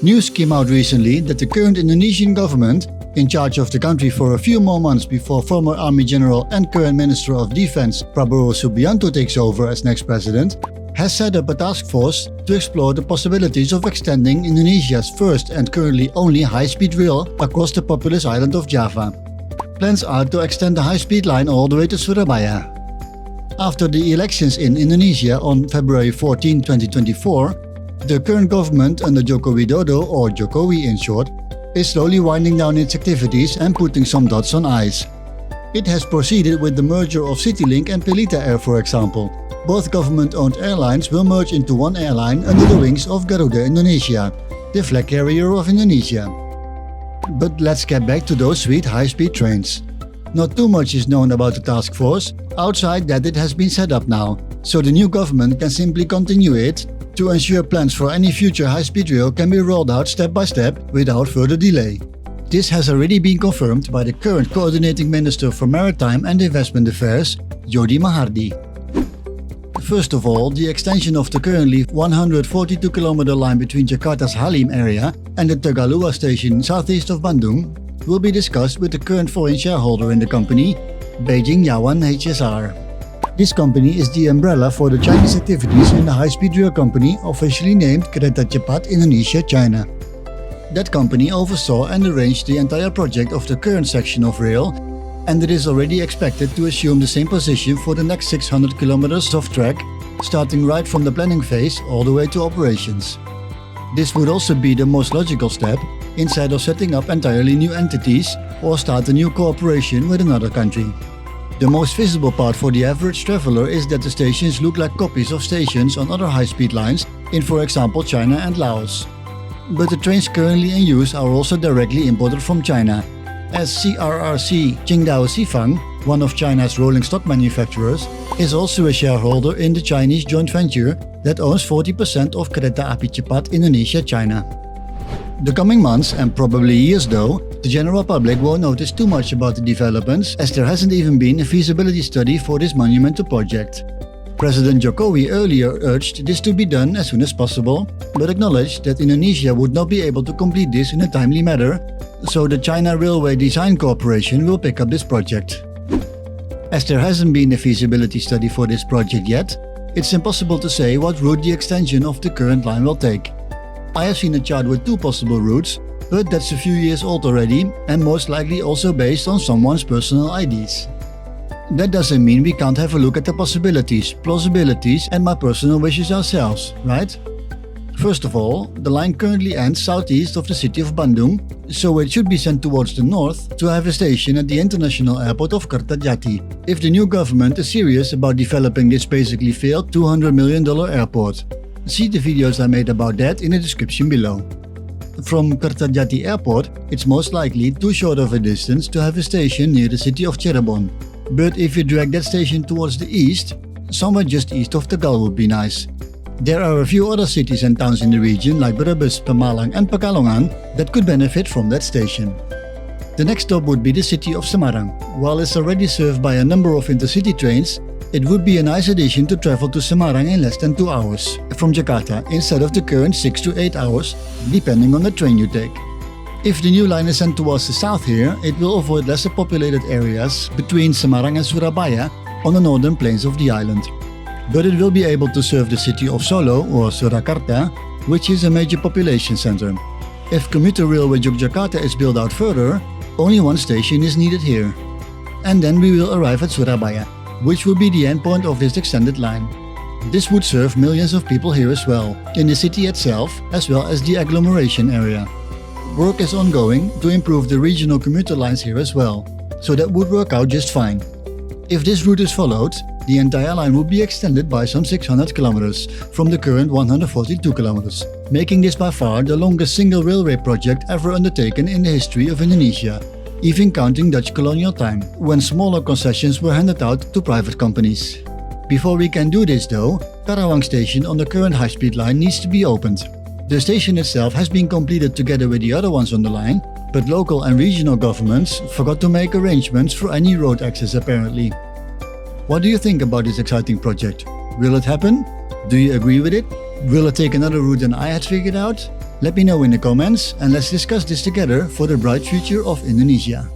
News came out recently that the current Indonesian government, in charge of the country for a few more months before former Army General and current Minister of Defense Prabowo Subianto takes over as next president, has set up a task force to explore the possibilities of extending Indonesia's first and currently only high-speed rail across the populous island of Java. Plans are to extend the high-speed line all the way to Surabaya. After the elections in Indonesia on February 14, 2024, the current government under Joko Widodo, or Jokowi in short, is slowly winding down its activities and putting some dots on ice. It has proceeded with the merger of Citylink and Pelita Air, for example. Both government-owned airlines will merge into one airline under the wings of Garuda Indonesia, the flag carrier of Indonesia. But let's get back to those sweet high-speed trains. Not too much is known about the task force, outside that it has been set up now, so the new government can simply continue it to ensure plans for any future high-speed rail can be rolled out step by step without further delay. This has already been confirmed by the current Coordinating Minister for Maritime and Investment Affairs, Jody Mahardi. First of all, the extension of the currently 142-kilometer line between Jakarta's Halim area and the Tegalua station southeast of Bandung will be discussed with the current foreign shareholder in the company, Beijing Yawan HSR. This company is the umbrella for the Chinese activities in the high-speed rail company officially named Kereta Cepat Indonesia China. That company oversaw and arranged the entire project of the current section of rail, and it is already expected to assume the same position for the next 600 kilometers of track, starting right from the planning phase all the way to operations. This would also be the most logical step, instead of setting up entirely new entities or start a new cooperation with another country. The most visible part for the average traveler is that the stations look like copies of stations on other high-speed lines in, for example, China and Laos. But the trains currently in use are also directly imported from China, as CRRC Qingdao Xifang, one of China's rolling stock manufacturers, is also a shareholder in the Chinese joint venture that owns 40% of Kereta Api Cepat Indonesia China. The coming months, and probably years though, the general public won't notice too much about the developments, as there hasn't even been a feasibility study for this monumental project. President Jokowi earlier urged this to be done as soon as possible, but acknowledged that Indonesia would not be able to complete this in a timely manner, so the China Railway Design Corporation will pick up this project. As there hasn't been a feasibility study for this project yet, it's impossible to say what route the extension of the current line will take. I have seen a chart with two possible routes, but that's a few years old already and most likely also based on someone's personal IDs. That doesn't mean we can't have a look at the possibilities, plausibilities and my personal wishes ourselves, right? First of all, the line currently ends southeast of the city of Bandung, so it should be sent towards the north to have a station at the international airport of Kertajati, if the new government is serious about developing this basically failed $200 million airport. See the videos I made about that in the description below. From Kertajati Airport, it's most likely too short of a distance to have a station near the city of Cirebon. But if you drag that station towards the east, somewhere just east of Tegal would be nice. There are a few other cities and towns in the region like Brebes, Pemalang and Pekalongan that could benefit from that station. The next stop would be the city of Semarang. While it's already served by a number of intercity trains, it would be a nice addition to travel to Semarang in less than 2 hours from Jakarta instead of the current 6 to 8 hours, depending on the train you take. If the new line is sent towards the south here, it will avoid lesser populated areas between Semarang and Surabaya on the northern plains of the island. But it will be able to serve the city of Solo or Surakarta, which is a major population center. If commuter railway Yogyakarta is built out further, only one station is needed here. And then we will arrive at Surabaya, which will be the endpoint of this extended line. This would serve millions of people here as well, in the city itself as well as the agglomeration area. Work is ongoing to improve the regional commuter lines here as well, so that would work out just fine. If this route is followed, the entire line would be extended by some 600 kilometers from the current 142 kilometers, making this by far the longest single railway project ever undertaken in the history of Indonesia, even counting Dutch colonial time, when smaller concessions were handed out to private companies. Before we can do this though, Karawang station on the current high-speed line needs to be opened. The station itself has been completed together with the other ones on the line, but local and regional governments forgot to make arrangements for any road access apparently. What do you think about this exciting project? Will it happen? Do you agree with it? Will it take another route than I had figured out? Let me know in the comments and let's discuss this together for the bright future of Indonesia.